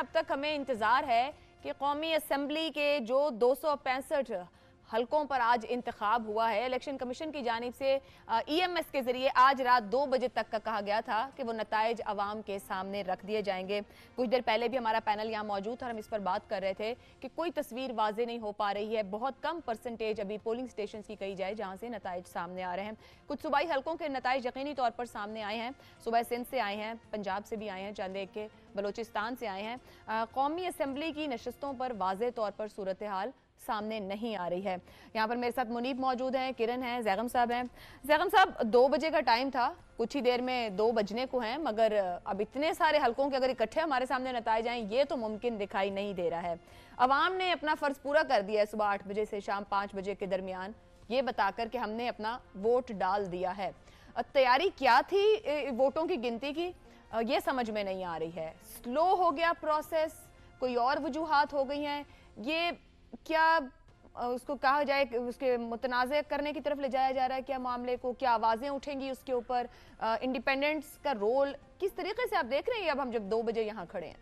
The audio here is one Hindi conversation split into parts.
अब तक हमें इंतजार है कि कौमी असम्बली के जो 265 हलकों पर आज इंतखाब हुआ है, इलेक्शन कमीशन की जानिब से EMS के जरिए आज रात 2 बजे तक का कहा गया था कि वो नताइज अवाम के सामने रख दिए जाएंगे। कुछ देर पहले भी हमारा पैनल यहाँ मौजूद था और हम इस पर बात कर रहे थे कि कोई तस्वीर वाजे नहीं हो पा रही है। बहुत कम परसेंटेज अभी पोलिंग स्टेशन की कही जाए जहाँ से नताइज सामने आ रहे हैं। कुछ सूबाई हलकों के नताइज यकीनी तौर पर सामने आए हैं। सुबह सिंध से आए हैं, पंजाब से भी आए हैं, चंद एक के बलोचिस्तान से आए हैं। कौमी असम्बली की नशस्तों पर वाजे तौर पर सूरत हाल सामने नहीं आ रही है। यहाँ पर मेरे साथ मुनीब मौजूद हैं, किरण हैं, जैगम साहब हैं। जैगम साहब, 2 बजे का टाइम था, कुछ ही देर में 2 बजने को हैं, मगर अब इतने सारे हलकों के अगर इकट्ठे हमारे सामने नताए जाएं ये तो मुमकिन दिखाई नहीं दे रहा है। अवाम ने अपना फर्ज पूरा कर दिया है सुबह 8 बजे से शाम 5 बजे के दरमियान, ये बताकर कि हमने अपना वोट डाल दिया है। तैयारी क्या थी वोटों की गिनती की, ये समझ में नहीं आ रही है। स्लो हो गया प्रोसेस, कोई और वजूहात हो गई हैं, ये क्या उसको कहा जाए, उसके मुतनाज़ करने की तरफ ले जाया जा रहा है क्या मामले को? क्या आवाजें उठेंगी उसके ऊपर? इंडिपेंडेंस का रोल किस तरीके से आप देख रहे हैं अब हम जब 2 बजे यहाँ खड़े हैं?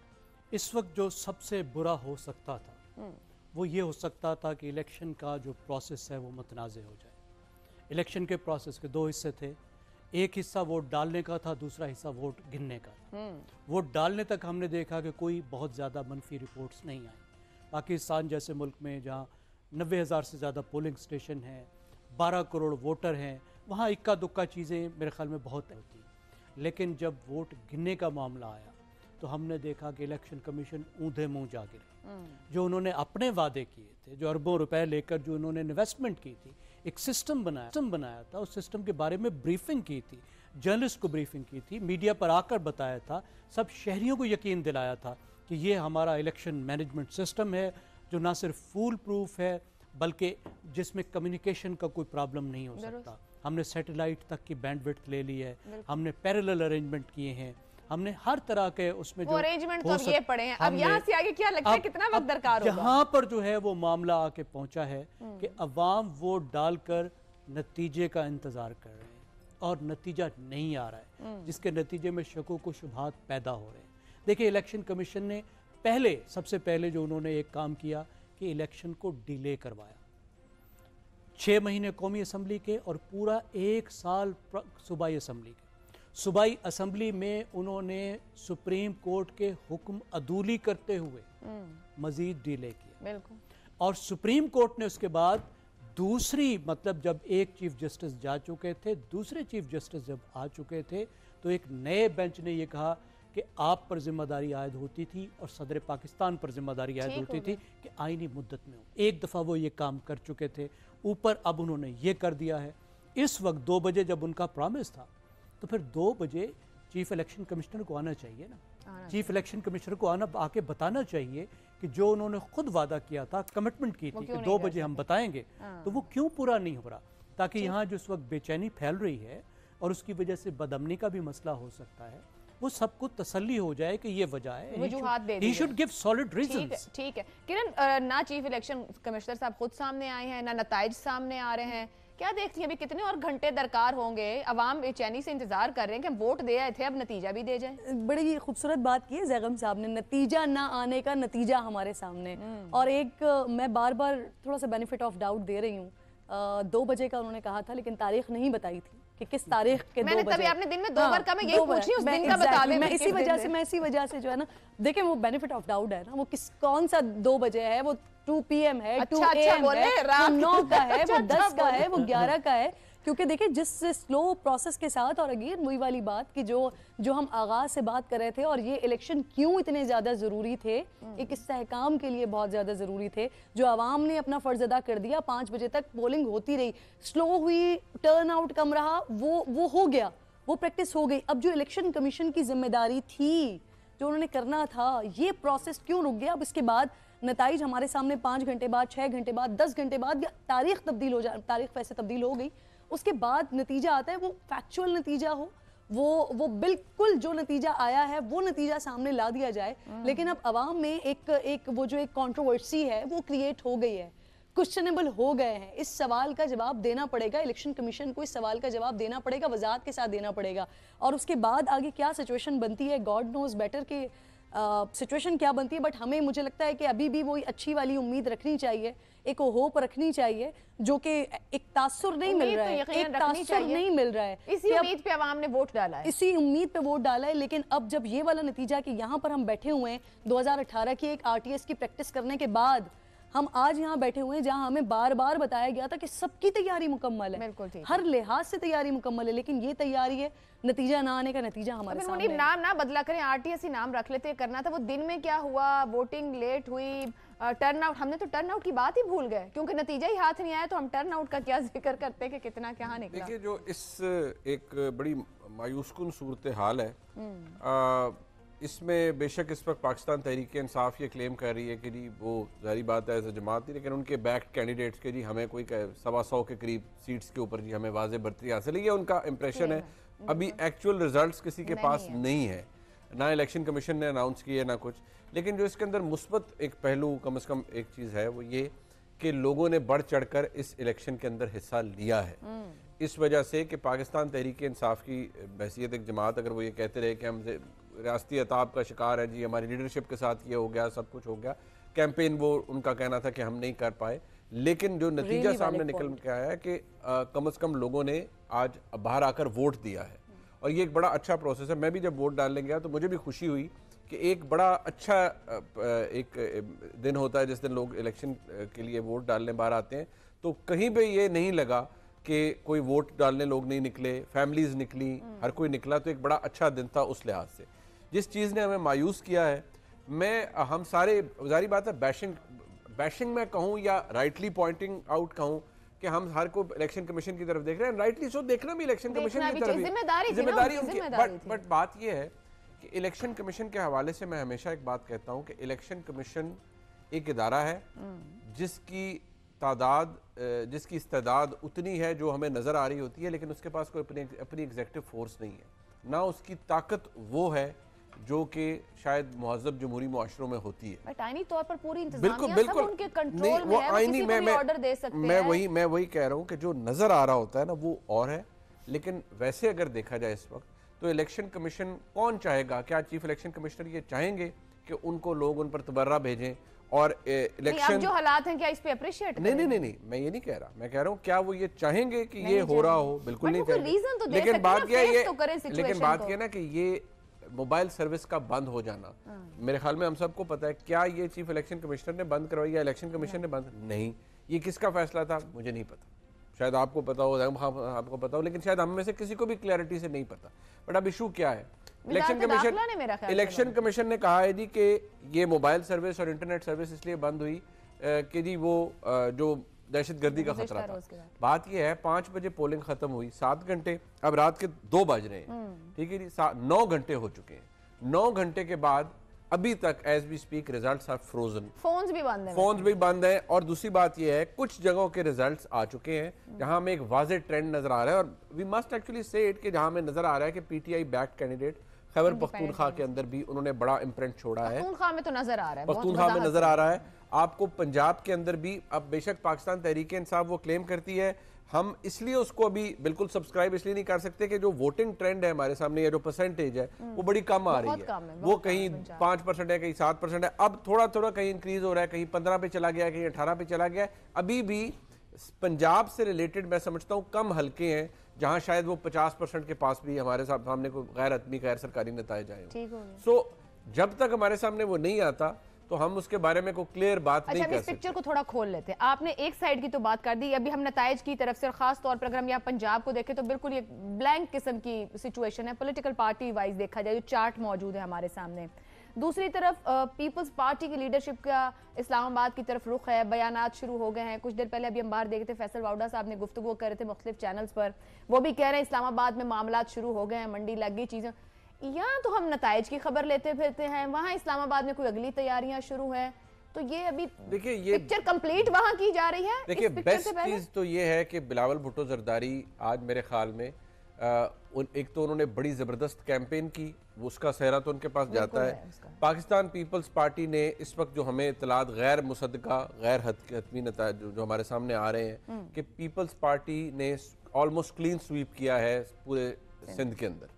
इस वक्त जो सबसे बुरा हो सकता था वो ये हो सकता था कि इलेक्शन का जो प्रोसेस है वो मुतनाज़ हो जाए। इलेक्शन के प्रोसेस के 2 हिस्से थे, एक हिस्सा वोट डालने का था, दूसरा हिस्सा वोट गिनने का था। वोट डालने तक हमने देखा कि कोई बहुत ज़्यादा मनफी रिपोर्ट्स नहीं आई। पाकिस्तान जैसे मुल्क में जहाँ 90,000 से ज़्यादा पोलिंग स्टेशन हैं, 12 करोड़ वोटर हैं, वहाँ इक्का दुक्का चीज़ें मेरे ख्याल में बहुत होती। लेकिन जब वोट गिनने का मामला आया तो हमने देखा कि इलेक्शन कमीशन ऊंधे मुंह जा गिरे। जो उन्होंने अपने वादे किए थे, जो अरबों रुपए लेकर जो उन्होंने इन्वेस्टमेंट की थी, एक सिस्टम बनाया था, उस सिस्टम के बारे में ब्रीफिंग की थी, जर्नलिस्ट को ब्रीफिंग की थी, मीडिया पर आकर बताया था, सब शहरियों को यकीन दिलाया था कि ये हमारा इलेक्शन मैनेजमेंट सिस्टम है जो ना सिर्फ फूल प्रूफ है बल्कि जिसमें कम्युनिकेशन का कोई प्रॉब्लम नहीं हो सकता। हमने सैटेलाइट तक की बैंडविड्थ ले ली है, हमने पैरेलल अरेंजमेंट किए हैं, हमने हर तरह के उसमें जो अरेंजमेंट तो ये पड़े हैं। अब यहाँ से आगे क्या लगता है कितना वक्त दरकार होगा? यहाँ पर जो है वो मामला आके पहुंचा है कि अवाम वोट डालकर नतीजे का इंतजार कर रहे हैं और नतीजा नहीं आ रहा है, जिसके नतीजे में शकों को शुबहात पैदा हो रहे हैं। देखिए, इलेक्शन कमीशन ने सबसे पहले जो उन्होंने एक काम किया कि इलेक्शन को डिले करवाया। 6 महीने कौमी असम्बली के और पूरा 1 साल सूबाई असम्बली के। सूबाई असम्बली में उन्होंने सुप्रीम कोर्ट के हुक्म अदूली करते हुए मजीद डिले किया। बिल्कुल। और सुप्रीम कोर्ट ने उसके बाद दूसरी, मतलब जब एक चीफ जस्टिस जा चुके थे, दूसरे चीफ जस्टिस जब आ चुके थे, तो एक नए बेंच ने यह कहा कि आप पर जिम्मेदारी आयद होती थी और सदर पाकिस्तान पर जिम्मेदारी आयद होती थी कि आईनी मुद्दत में हो। एक दफ़ा वो ये काम कर चुके थे, ऊपर अब उन्होंने ये कर दिया है। इस वक्त 2 बजे जब उनका प्रॉमिस था तो फिर 2 बजे चीफ इलेक्शन कमिश्नर को आना चाहिए ना। चीफ इलेक्शन कमिश्नर को आके बताना चाहिए कि जो उन्होंने खुद वादा किया था, कमिटमेंट की थी कि 2 बजे हम बताएंगे, तो वो क्यों पूरा नहीं हो रहा, ताकि यहाँ जो इस वक्त बेचैनी फैल रही है और उसकी वजह से बदअमनी का भी मसला हो सकता है, वो सबको तसल्ली हो जाए कि ये वजह है। He should give solid reasons। ठीक है किरण, ना चीफ इलेक्शन कमिश्नर साहब खुद सामने आए हैं, ना नताइज सामने आ रहे हैं, क्या देखती है अभी कितने और घंटे दरकार होंगे? अवाम बेचैनी से इंतजार कर रहे हैं कि हम वोट दे आए थे, अब नतीजा भी दे जाए। बड़ी खूबसूरत बात की है जैगम साहब ने, नतीजा ना आने का नतीजा हमारे सामने। और एक मैं बार बार थोड़ा सा बेनिफिट ऑफ डाउट दे रही हूँ, 2 बजे का उन्होंने कहा था लेकिन तारीख नहीं बताई थी कि किस तारीख के 2 बजे। आपने दिन में 2 बार का, मैं यही पूछ रही हूं, उस दिन का बता दें। मैं इसी वजह से जो है ना, देखें वो बेनिफिट ऑफ डाउट है ना, वो कौन सा 2 बजे है, वो 2 PM है, 2 AM है, वो 9 का है, वो 10 का है, वो 11 का है। क्योंकि देखिए जिस स्लो प्रोसेस के साथ, और अगेन वही वाली बात कि जो हम आगाज से बात कर रहे थे, और ये इलेक्शन क्यों इतने ज्यादा जरूरी थे, एक इस्तेहकाम के लिए बहुत ज्यादा जरूरी थे, जो आवाम ने अपना फर्ज अदा कर दिया। 5 बजे तक पोलिंग होती रही, स्लो हुई, टर्न आउट कम रहा, वो हो गया, वो प्रैक्टिस हो गई। अब जो इलेक्शन कमीशन की जिम्मेदारी थी, जो उन्होंने करना था, ये प्रोसेस क्यों रुक गया? अब इसके बाद नताइज हमारे सामने 5 घंटे बाद, 6 घंटे बाद, 10 घंटे बाद, या तारीख तब्दील हो जाए, तारीख वैसे तब्दील हो गई, उसके बाद नतीजा आता है, वो फैक्चुअल नतीजा हो, वो बिल्कुल जो नतीजा आया है वो नतीजा सामने ला दिया जाए। लेकिन अब अवाम में एक वो जो एक कंट्रोवर्सी है वो क्रिएट हो गई है, क्वेश्चनेबल हो गए हैं। इस सवाल का जवाब देना पड़ेगा इलेक्शन कमीशन को, इस सवाल का जवाब देना पड़ेगा, वजाहत के साथ देना पड़ेगा। और उसके बाद आगे क्या सिचुएशन बनती है, गॉड नोज बेटर के सिचुएशन क्या बनती है, बट हमें मुझे लगता है कि अभी भी वो अच्छी वाली उम्मीद रखनी चाहिए, एक होप रखनी चाहिए, जो कि एक तासुर नहीं मिल रहा है, एक तासुर नहीं मिल रहा है। इसी उम्मीद पे अवाम ने वोट डाला है, इसी उम्मीद पे वोट डाला है। लेकिन अब जब ये वाला नतीजा कि यहाँ पर हम बैठे हुए हैं 2018 की एक आरटीएस की प्रैक्टिस करने के बाद, हम आज यहाँ बैठे हुए हैं जहाँ हमें बार बार बताया गया था कि सबकी तैयारी मुकम्मल है, हर लिहाज से तैयारी मुकम्मल है, लेकिन ये तैयारी है, नतीजा ना आने का नतीजा हमारे सामने है। नाम ना बदला करें, आरटीएस ही नाम रख लेते, करना था। वो दिन में क्या हुआ, वोटिंग लेट हुई, टर्नआउट, हमने तो टर्नआउट की बात ही भूल गए, क्योंकि नतीजा ही हाथ नहीं आया तो हम टर्नआउट का क्या जिक्र करते कि कितना क्या निकला। देखिए, जो इस एक बड़ी मायूसकुन सूरत हाल है, इसमें बेशक इस वक्त पाकिस्तान तहरीक इंसाफ ये क्लेम कर रही है कि जी वो जारी बात है, ऐसे जमात नहीं, लेकिन उनके बैक्ड कैंडिडेट्स के जी हमें कोई 125 के करीब सीट्स के ऊपर जी हमें वाज़ेह बढ़ती हासिल है, ये उनका इंप्रेशन है। अभी एक्चुअल रिजल्ट्स किसी के पास नहीं है, ना इलेक्शन कमीशन ने अनाउंस किया ना कुछ। लेकिन जो इसके अंदर मुस्बत एक पहलू कम से कम एक चीज़ है, वो ये कि लोगों ने बढ़ चढ़कर इस इलेक्शन के अंदर हिस्सा लिया है। इस वजह से कि पाकिस्तान तहरीक इंसाफ की हैसियत एक जमात, अगर वो ये कहते रहे कि हम रियासती अताब का शिकार है जी, हमारी लीडरशिप के साथ ये हो गया, सब कुछ हो गया, कैंपेन वो उनका कहना था कि हम नहीं कर पाए, लेकिन जो नतीजा सामने निकल के आया है कि कम से कम लोगों ने आज बाहर आकर वोट दिया है, और ये एक बड़ा अच्छा प्रोसेस है। मैं भी जब वोट डालने गया तो मुझे भी खुशी हुई कि एक बड़ा अच्छा एक दिन होता है जिस दिन लोग इलेक्शन के लिए वोट डालने बाहर आते हैं, तो कहीं पे ये नहीं लगा कि कोई वोट डालने लोग नहीं निकले, फैमिलीज निकली, हर कोई निकला, तो एक बड़ा अच्छा दिन था उस लिहाज से। जिस चीज़ ने हमें मायूस किया है, हम सारे, जारी बात है, बैशिंग में कहूँ या राइटली पॉइंटिंग आउट कहूँ कि हम हर को इलेक्शन कमीशन की तरफ देख रहे हैं, राइटली सो देखना भी इलेक्शन कमीशन की तरफ, जिम्मेदारी उनकी, बट बात यह है कि इलेक्शन कमीशन के हवाले से मैं हमेशा एक बात कहता हूँ कि इलेक्शन कमीशन एक इदारा है जिसकी तादाद, जिसकी इस्तेदाद उतनी है जो हमें नज़र आ रही होती है, लेकिन उसके पास कोई अपनी एग्जेक्टिव फोर्स नहीं है, ना उसकी ताकत वो है जो कि शायद मुहज़्ज़ब जमहूरी मुआशरों में होती है। बट आईनी तौर पर पूरी इंतज़ामिया सब उनके कंट्रोल में है, वो किसी को भी ऑर्डर दे सकते हैं। मैं वही कह रहा हूँ कि जो नज़र आ रहा होता है ना वो और है, लेकिन वैसे अगर देखा जाए इस वक्त तो इलेक्शन कमीशन कौन चाहेगा, क्या चीफ इलेक्शन कमिश्नर ये चाहेंगे कि उनको लोग उन पर तबर्रा भेजें और इलेक्शन जो हालात हैं क्या इस पे अप्रिशिएट नहीं, मैं ये नहीं कह रहा, मैं कह रहा हूँ क्या वो ये चाहेंगे कि ये हो रहा हो, बिल्कुल नहीं कहेंगे, लेकिन बात क्या है ना कि ये मोबाइल सर्विस का बंद हो जाना, मेरे ख्याल में हम सबको पता है, क्या ये चीफ इलेक्शन कमिश्नर ने बंद करवाई या इलेक्शन कमीशन ने बंद नहीं, ये किसका फैसला था मुझे नहीं पता, शायद आपको पता हो, आपको पता हो, लेकिन शायद हम में से किसी को भी क्लैरिटी से नहीं पता। बट अब इशू क्या है, इलेक्शन कमीशन ने कहा है जी कि ये मोबाइल सर्विस और इंटरनेट सर्विस इसलिए बंद हुई कि जी वो जो दहशतगर्दी का खतरा था। बात ये है 5 बजे पोलिंग खत्म हुई, 7 घंटे, अब रात के 2 बज रहे हैं, ठीक है जी, 9 घंटे हो चुके हैं। 9 घंटे के बाद अभी तक as we speak results are frozen, phones भी बंद है, और दूसरी बात ये है कुछ जगहों के रिजल्ट्स आ चुके हैं जहां हमें एक वाज़ेह ट्रेंड नजर आ रहा है, और वी मस्ट एक्चुअली से इट कि जहां हमें नजर आ रहा है कि PTI backed candidate Khyber Pakhtunkhwa के अंदर भी उन्होंने बड़ा इम्प्रिंट छोड़ा है, पख्तूनख्वा में तो नजर आ रहा है, पख्तूनख्वा में नजर आ रहा है आपको, पंजाब के अंदर भी। अब बेशक पाकिस्तान तहरीक इंसाफ वो क्लेम करती है, हम इसलिए उसको अभी बिल्कुल सब्सक्राइब इसलिए नहीं कर सकते कि जो वोटिंग ट्रेंड है हमारे सामने या जो परसेंटेज है वो बड़ी कम आ रही है, वो कहीं 5% है, कहीं 7% है, अब थोड़ा थोड़ा कहीं इंक्रीज हो रहा है, कहीं 15 पे चला गया, कहीं 18 पे चला गया। अभी भी पंजाब से रिलेटेड मैं समझता हूँ कम हल्के हैं जहां शायद वो 50% के पास भी हमारे सामने कोई गैर हतमी गैर सरकारी नतीजे आए। सो जब तक हमारे सामने वो नहीं आता तो हम उसके बारे में कोई क्लियर बात नहीं कर सकते। पिक्चर को थोड़ा खोल लेते हैं, आपने एक साइड की तो बात कर दी, अभी हम नताइज की तरफ से, और खास तौर पर अगर हम यहाँ पंजाब को देखें तो बिल्कुल ये ब्लैंक किस्म की सिचुएशन है, पॉलिटिकल पार्टी वाइज देखा जाए, जो चार्ट मौजूद है हमारे सामने। दूसरी तरफ पीपल्स पार्टी की लीडरशिप का इस्लामाबाद की तरफ रुख है, बयानात शुरू हो गए हैं। कुछ देर पहले अभी हम बाहर देख रहे थे, फैसल वाउडा साहब ने गुफ्तगू कर रहे थे मुख्तलिफ चैनल्स पर, वो भी कह रहे हैं इस्लामाबाद में मामलात शुरू हो गए हैं, मंडी लग गई चीज़ें। यहाँ तो हम नताइज की खबर लेते फिरते हैं, वहाँ इस्लामाबाद में कोई अगली तैयारियां शुरू हैं, तो ये अभी देखिए ये पिक्चर कंप्लीट वहाँ की जा रही है। देखिए बेस्ट चीज तो ये है कि बिलावल भुट्टो जरदारी आज मेरे ख्याल में एक तो उन्होंने बड़ी ज़बरदस्त कैंपेन की, उसका सेहरा तो उनके पास जाता है। पाकिस्तान पीपल्स पार्टी ने इस वक्त जो हमें इतलात गैर मुसद्दका गैर हतमी नताइज जो हमारे सामने आ रहे हैं कि पीपल्स पार्टी ने ऑलमोस्ट क्लीन स्वीप किया है पूरे सिंध के अंदर,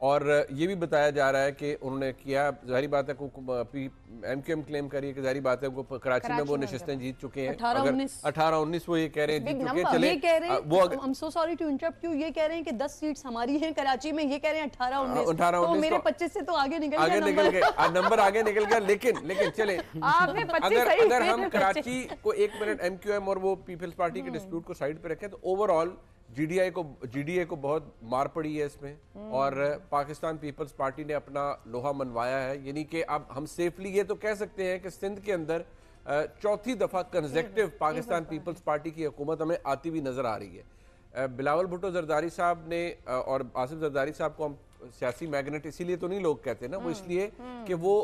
और ये भी बताया जा रहा है कि उन्होंने किया, जाहिर बात है एमक्यूएम क्लेम करिए कि जाहिर बात है वो कराची में वो नशिस्तें जीत चुके हैं। 18-19 वो ये कह रहे हैं जीत चुके हैं। चले वो I'm so sorry to interrupt you, ये कह रहे हैं कि 10 सीट्स हमारी हैं कराची में, ये कह रहे हैं 18-19 तो मेरे 25 से तो आगे निकल गया नंबर आगे निकल गया। लेकिन चले अगर हम कराची को 1 मिनट एमक्यूएम और वो पीपल्स पार्टी के डिस्प्यूट को साइड पे रखें तो ओवरऑल जीडीए को बहुत मार पड़ी है इसमें और पाकिस्तान पीपल्स पार्टी ने अपना लोहा मनवाया है। यानी कि अब हम सेफली ये तो कह सकते हैं कि सिंध के अंदर चौथी दफा कंसेक्टिव पाकिस्तान पीपल्स पार्टी की हुकूमत हमें आती हुई नजर आ रही है। बिलावल भुट्टो जरदारी साहब ने और आसिफ जरदारी साहब को हम सियासी मैग्नेट इसीलिए तो नहीं लोग कहते ना, वो इसलिए कि वो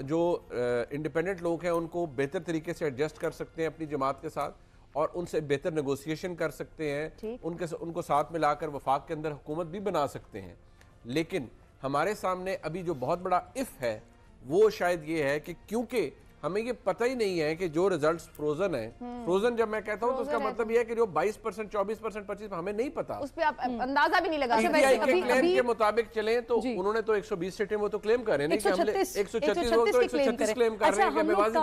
जो इंडिपेंडेंट लोग हैं उनको बेहतर तरीके से एडजस्ट कर सकते हैं अपनी जमात के साथ और उनसे बेहतर नेगोशिएशन कर सकते हैं, उनको साथ मिलाकर वफाक के अंदर हुकूमत भी बना सकते हैं। लेकिन हमारे सामने अभी जो बहुत बड़ा इफ है वो शायद ये है कि क्योंकि हमें ये पता ही नहीं है कि जो रिजल्ट्स फ्रोजन है, फ्रोजन जब मैं कहता हूँ तो उसका मतलब ये है कि जो 22%, 24%, 25% हमें नहीं पता, उस पे आप अंदाजा भी नहीं लगा सकते। पीटीआई के क्लेम के मुताबिक चलें तो उन्होंने तो 120 सीटें वो तो क्लेम कर रहे हैं, 136 क्लेम कर रहे हैं कि हमें वाज़ेह